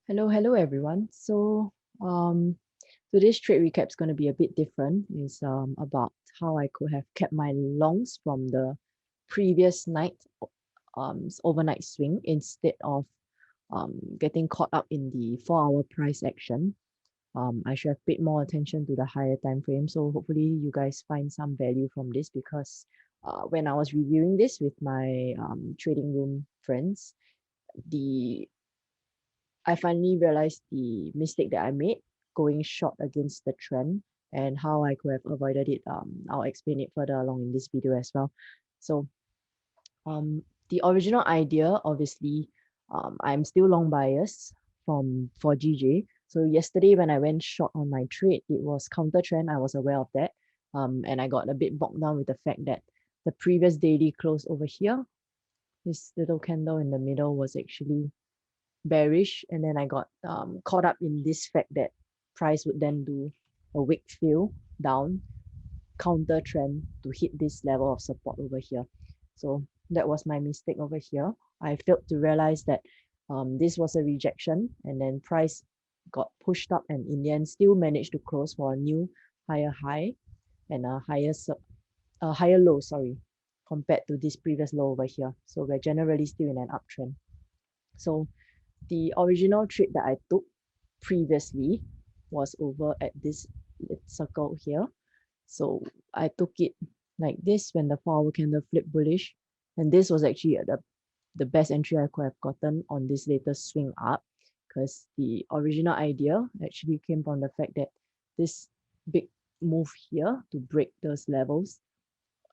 Hello everyone. Today's trade recap is going to be a bit different. It's about how I could have kept my longs from the previous night overnight swing instead of getting caught up in the 4-hour price action. I should have paid more attention to the higher time frame. So hopefully you guys find some value from this because when I was reviewing this with my trading room friends, the I finally realized the mistake that I made going short against the trend and how I could have avoided it. I'll explain it further along in this video as well. So the original idea, obviously, I'm still long bias for GJ. So yesterday when I went short on my trade, it was counter trend. I was aware of that. And I got a bit bogged down with the fact that the previous daily close over here, this little candle in the middle was actually bearish, and then I got caught up in this fact that price would then do a wick fill down, counter trend to hit this level of support over here. So that was my mistake over here. I failed to realize that this was a rejection, and then price got pushed up, and in the end still managed to close for a new higher high and a higher low, sorry, compared to this previous low over here. So we're generally still in an uptrend. So the original trade that I took previously was over at this circle here. So I took it like this when the 4-hour candle flipped bullish. And this was actually the best entry I could have gotten on this latest swing up, because the original idea actually came from the fact that this big move here to break those levels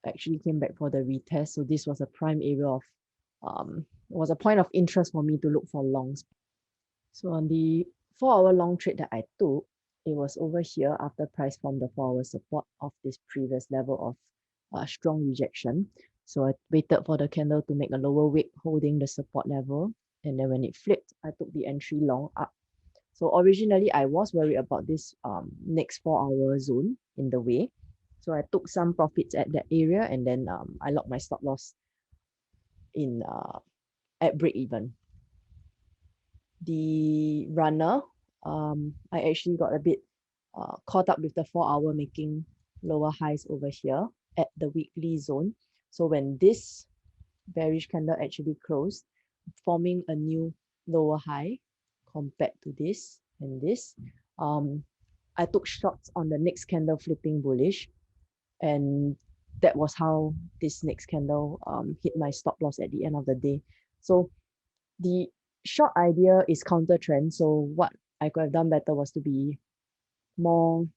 actually came back for the retest. So this was a prime area of was a point of interest for me to look for longs. So on the 4-hour long trade that I took, it was over here after price formed the 4-hour support of this previous level of strong rejection. So I waited for the candle to make a lower wick holding the support level. And then when it flipped, I took the entry long up. So originally, I was worried about this next 4-hour zone in the way. So I took some profits at that area, and then I locked my stop loss in at break even. The runner, I actually got a bit caught up with the 4-hour making lower highs over here at the weekly zone. So when this bearish candle actually closed, forming a new lower high compared to this and this, I took shots on the next candle flipping bullish, and that was how this next candle hit my stop loss at the end of the day. So the short idea is counter trend. So what I could have done better was to be more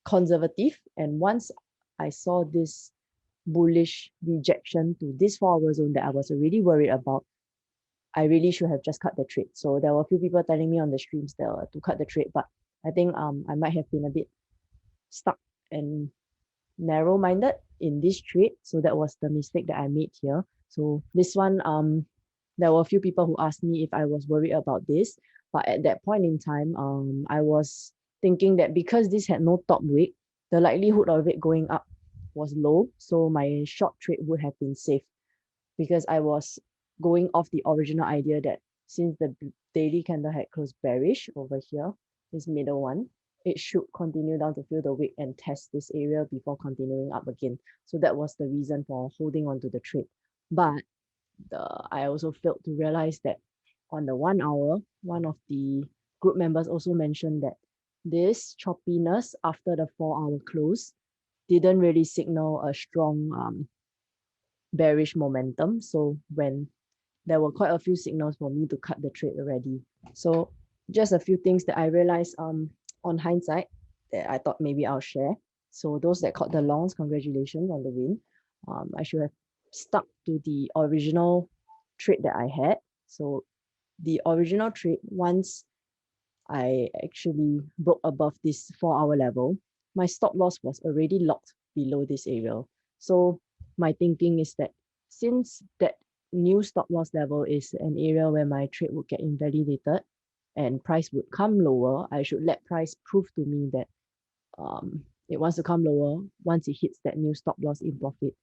conservative. And once I saw this bullish rejection to this 4-hour zone that I was already worried about, I really should have just cut the trade. So there were a few people telling me on the streams there to cut the trade, but I think I might have been a bit stuck and narrow-minded in this trade. So that was the mistake that I made here. So this one, there were a few people who asked me if I was worried about this, but at that point in time, I was thinking that because this had no top wick, the likelihood of it going up was low. So my short trade would have been safe, because I was going off the original idea that since the daily candle had closed bearish over here, this middle one, it should continue down to fill the wick and test this area before continuing up again. So that was the reason for holding on to the trade. But I also failed to realize that on the 1 hour, one of the group members also mentioned that this choppiness after the 4-hour close didn't really signal a strong bearish momentum. So when there were quite a few signals for me to cut the trade already. So just a few things that I realized on hindsight that I thought maybe I'll share. So those that caught the longs, congratulations on the win. I should have stuck to the original trade that I had. So the original trade, once I actually broke above this 4-hour level, my stop loss was already locked below this area. So my thinking is that since that new stop loss level is an area where my trade would get invalidated and price would come lower, I should let price prove to me that it wants to come lower once it hits that new stop loss in profit.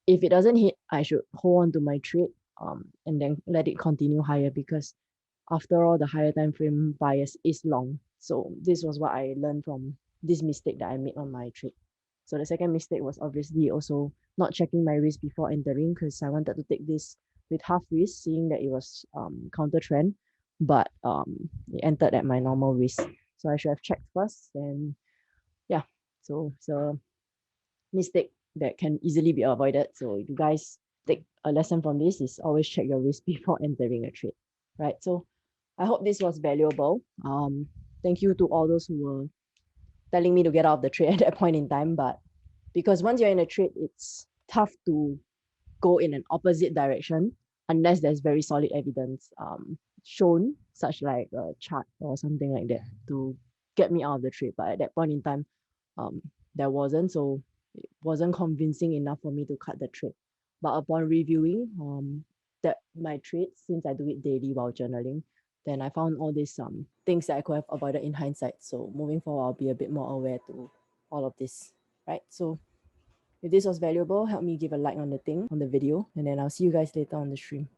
If it doesn't hit, I should hold on to my trade and then let it continue higher, because after all, the higher time frame bias is long. So this was what I learned from this mistake that I made on my trade. So the second mistake was obviously also not checking my risk before entering, because I wanted to take this with half risk, seeing that it was counter trend, but it entered at my normal risk. So I should have checked first. And yeah, so it's a mistake that can easily be avoided. So if you guys take a lesson from this, is always check your risk before entering a trade, right? So I hope this was valuable. Thank you to all those who were telling me to get out of the trade at that point in time. But because once you're in a trade, it's tough to go in an opposite direction unless there's very solid evidence shown, such like a chart or something like that, to get me out of the trade. But at that point in time, there wasn't, so it wasn't convincing enough for me to cut the trade. But upon reviewing that my trades, since I do it daily while journaling, then I found all these things that I could have avoided in hindsight. So moving forward, I'll be a bit more aware to all of this, right? So if this was valuable, help me give a like on the video, and then I'll see you guys later on the stream.